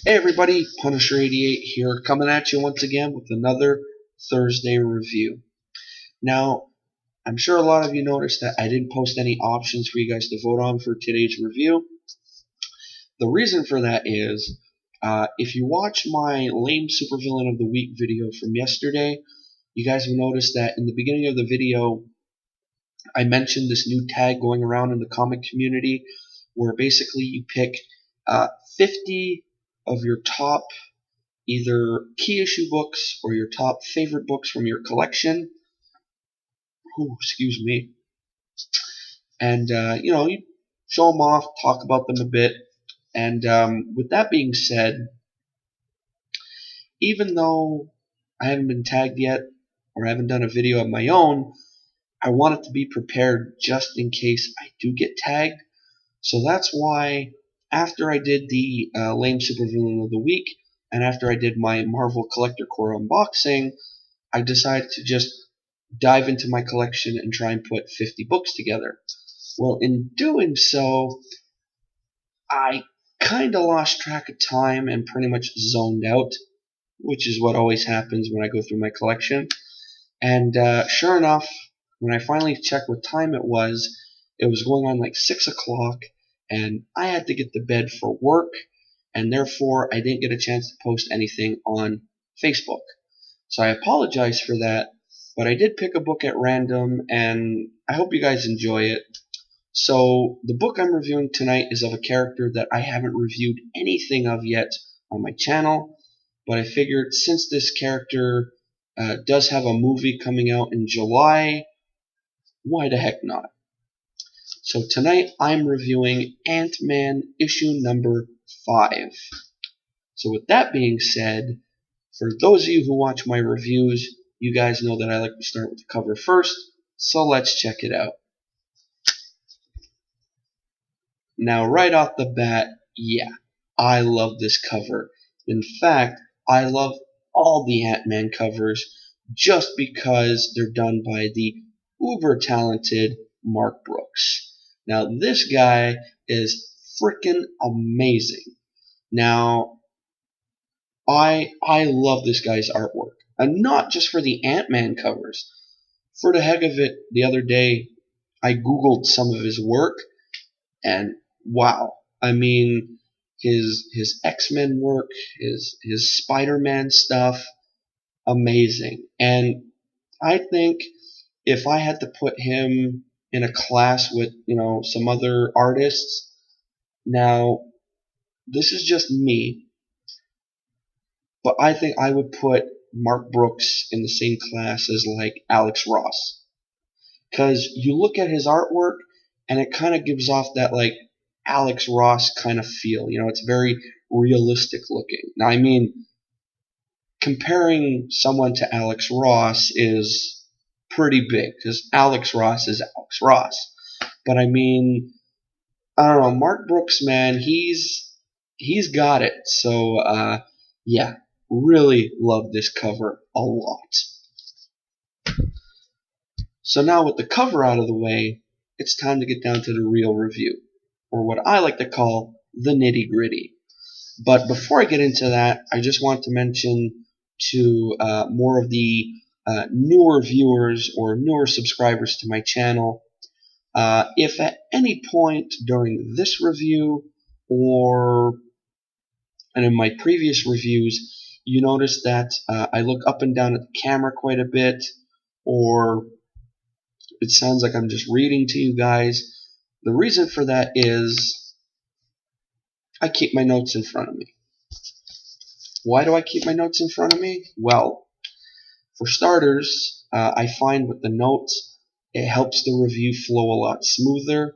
Hey everybody, Punisher88 here, coming at you once again with another Thursday review. Now, I'm sure a lot of you noticed that I didn't post any options for you guys to vote on for today's review. The reason for that is, if you watch my lame supervillain of the week video from yesterday, you guys will notice that in the beginning of the video, I mentioned this new tag going around in the comic community where basically you pick 50 of your top either key issue books or your top favorite books from your collection. Ooh, excuse me. And, you show them off, talk about them a bit. And with that being said, even though I haven't been tagged yet or I haven't done a video of my own, I wanted to be prepared just in case I do get tagged. So that's why after I did the lame supervillain of the week, and after I did my Marvel Collector Core unboxing, I decided to just dive into my collection and try and put 50 books together. Well, in doing so, I kind of lost track of time and pretty much zoned out, which is what always happens when I go through my collection. And sure enough, when I finally checked what time it was going on like 6 o'clock, and I had to get to bed for work, and therefore I didn't get a chance to post anything on Facebook. So I apologize for that, but I did pick a book at random, and I hope you guys enjoy it. So the book I'm reviewing tonight is of a character that I haven't reviewed anything of yet on my channel, but I figured since this character does have a movie coming out in July, why the heck not? So tonight I'm reviewing Ant-Man issue number 5. So with that being said, for those of you who watch my reviews, you guys know that I like to start with the cover first, so let's check it out. Now right off the bat, yeah, I love this cover. In fact, I love all the Ant-Man covers just because they're done by the uber talented Mark Brooks. Now this guy is freaking amazing. Now I love this guy's artwork, and not just for the Ant-Man covers. For the heck of it, the other day I googled some of his work, and wow, I mean his X-Men work, his Spider-Man stuff, amazing. And I think if I had to put him in a class with, some other artists, now this is just me, but I think I would put Mark Brooks in the same class as like Alex Ross. Because you look at his artwork and it kind of gives off that like Alex Ross kind of feel. It's very realistic looking. Now, I mean, comparing someone to Alex Ross is pretty big because Alex Ross is Alex Ross. But I mean, I don't know, Mark Brooks, man, he's got it. So yeah, really love this cover a lot. So now with the cover out of the way, it's time to get down to the real review, or what I like to call the nitty-gritty. But before I get into that, I just want to mention to more of the newer viewers or newer subscribers to my channel, if at any point during this review and in my previous reviews you notice that I look up and down at the camera quite a bit, or it sounds like I'm just reading to you guys, the reason for that is I keep my notes in front of me. Why do I keep my notes in front of me? Well, for starters, I find with the notes, it helps the review flow a lot smoother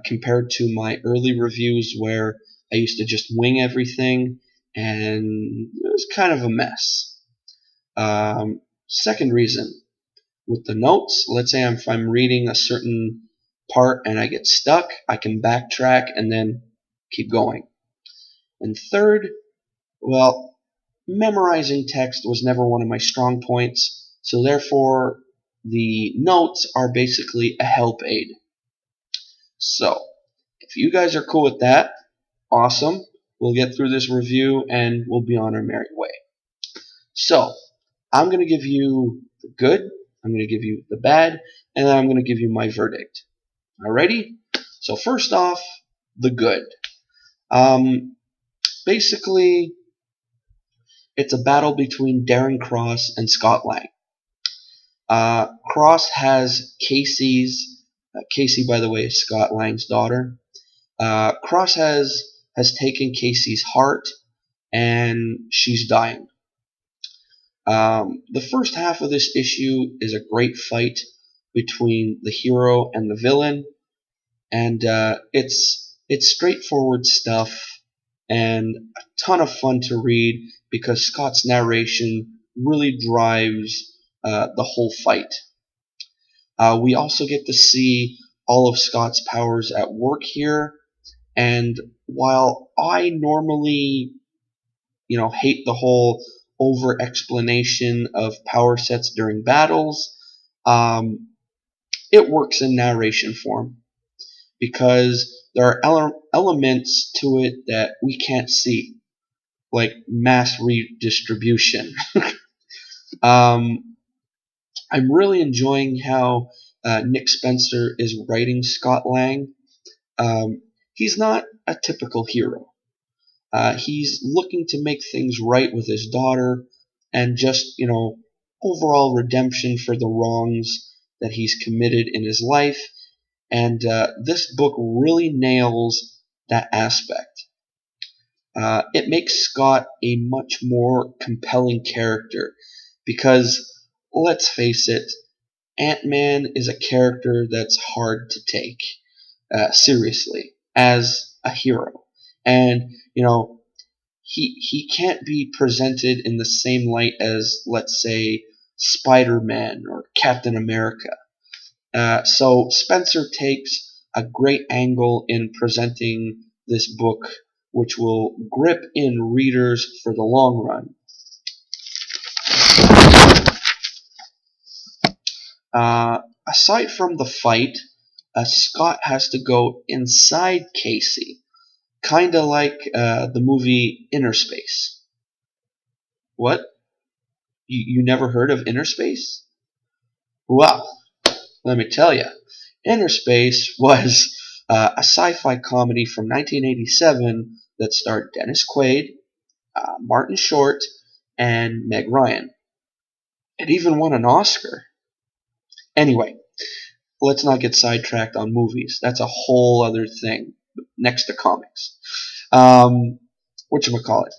compared to my early reviews where I used to just wing everything and it was kind of a mess. Second reason, with the notes, let's say if I'm reading a certain part and I get stuck, I can backtrack and then keep going. And third, well, memorizing text was never one of my strong points, so therefore the notes are basically a help aid. So, if you guys are cool with that, awesome. We'll get through this review and we'll be on our merry way. So, I'm going to give you the good, I'm going to give you the bad, and then I'm going to give you my verdict. Alrighty? So first off, the good. Basically, it's a battle between Darren Cross and Scott Lang. Cross has Casey, by the way, is Scott Lang's daughter. Cross has taken Casey's heart, and she's dying. The first half of this issue is a great fight between the hero and the villain, and it's straightforward stuff and a ton of fun to read because Scott's narration really drives the whole fight. We also get to see all of Scott's powers at work here, and while I normally, hate the whole over explanation of power sets during battles, it works in narration form because there are elements to it that we can't see, like mass redistribution. I'm really enjoying how Nick Spencer is writing Scott Lang. He's not a typical hero. He's looking to make things right with his daughter and just, overall redemption for the wrongs that he's committed in his life. And this book really nails that aspect. It makes Scott a much more compelling character because, let's face it, Ant-Man is a character that's hard to take seriously as a hero. And, he can't be presented in the same light as, let's say, Spider-Man or Captain America. So Spencer takes a great angle in presenting this book, which will grip in readers for the long run. Aside from the fight, Scott has to go inside Casey, kind of like the movie Inner Space. What? You never heard of Inner Space? Well, let me tell you, Inner Space was a sci-fi comedy from 1987 that starred Dennis Quaid, Martin Short, and Meg Ryan. It even won an Oscar. Anyway, let's not get sidetracked on movies. That's a whole other thing next to comics. Whatchamacallit.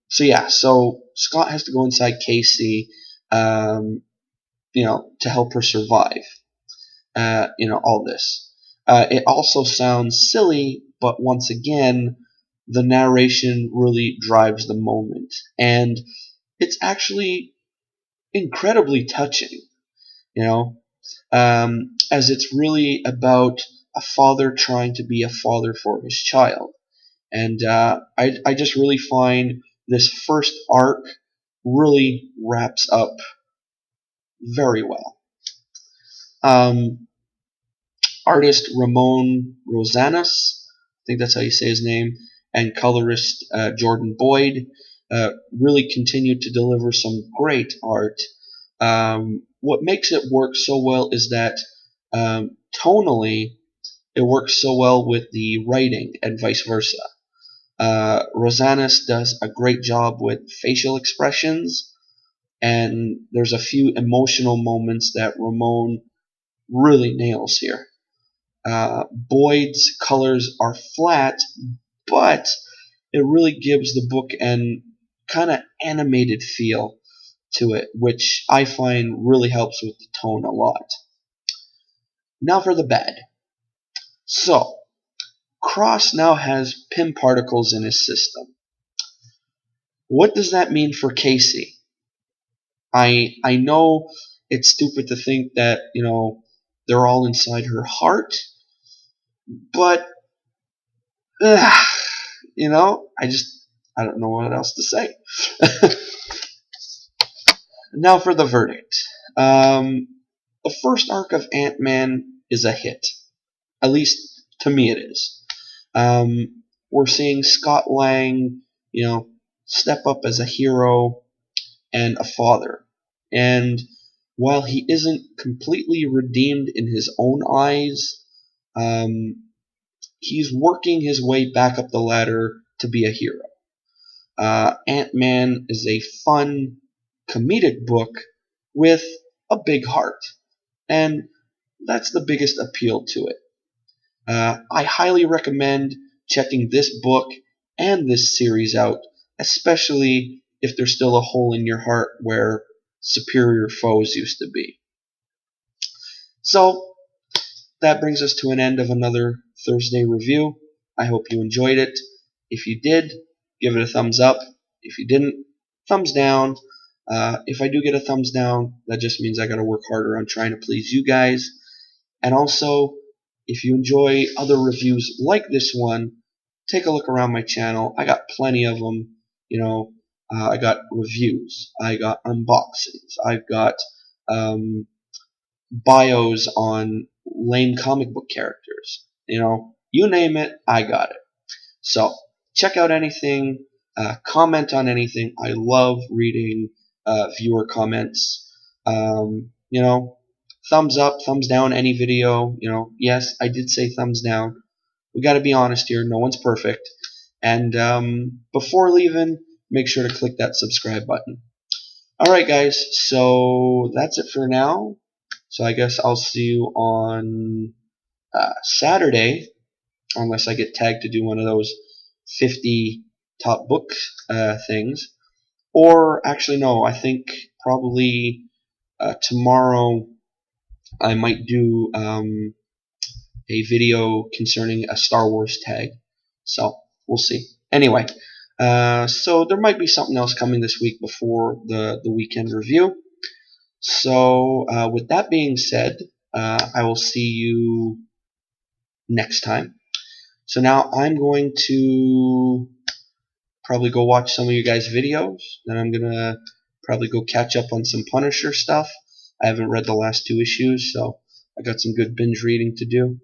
So Scott has to go inside Casey, to help her survive. All this. It also sounds silly, but once again, the narration really drives the moment. And it's actually incredibly touching, as it's really about a father trying to be a father for his child. And I just really find this first arc really wraps up very well. Artist Ramon Rosanas, I think that's how you say his name, and colorist Jordan Boyd really continue to deliver some great art. What makes it work so well is that tonally it works so well with the writing and vice versa. Rosanas does a great job with facial expressions, and there's a few emotional moments that Ramon really nails here. Boyd's colors are flat, but it really gives the book an kind of animated feel to it, which I find really helps with the tone a lot. Now for the bad. So, Cross now has Pym particles in his system. What does that mean for Casey? I know it's stupid to think that, they're all inside her heart, but, I don't know what else to say. Now for the verdict. The first arc of Ant-Man is a hit. At least, to me it is. we're seeing Scott Lang, step up as a hero and a father. And while he isn't completely redeemed in his own eyes, he's working his way back up the ladder to be a hero. Ant-Man is a fun, comedic book with a big heart, and that's the biggest appeal to it. I highly recommend checking this book and this series out, especially if there's still a hole in your heart where superior foes used to be. So, that brings us to an end of another Thursday review. I hope you enjoyed it. If you did, give it a thumbs up. If you didn't, thumbs down. If I do get a thumbs down, that just means I got to work harder on trying to please you guys. And also, if you enjoy other reviews like this one, take a look around my channel. I got plenty of them. I got reviews. I got unboxings. I've got bios on lame comic book characters. You name it, I got it. So check out anything, comment on anything. I love reading viewer comments. Thumbs up, thumbs down, any video. Yes, I did say thumbs down. We got to be honest here. No one's perfect. And before leaving, make sure to click that subscribe button. All right, guys. So that's it for now. So I guess I'll see you on Saturday, unless I get tagged to do one of those 50 top book things. Or actually, no, I think probably tomorrow I might do a video concerning a Star Wars tag. So we'll see. Anyway, so there might be something else coming this week before the weekend review. So with that being said, I will see you next time. So now I'm going to probably go watch some of you guys' videos. Then I'm going to probably go catch up on some Punisher stuff. I haven't read the last 2 issues, so I got some good binge reading to do.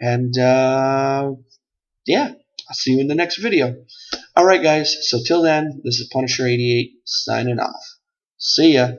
And yeah, I'll see you in the next video. Alright guys, so till then, this is Punisher 88 signing off. See ya.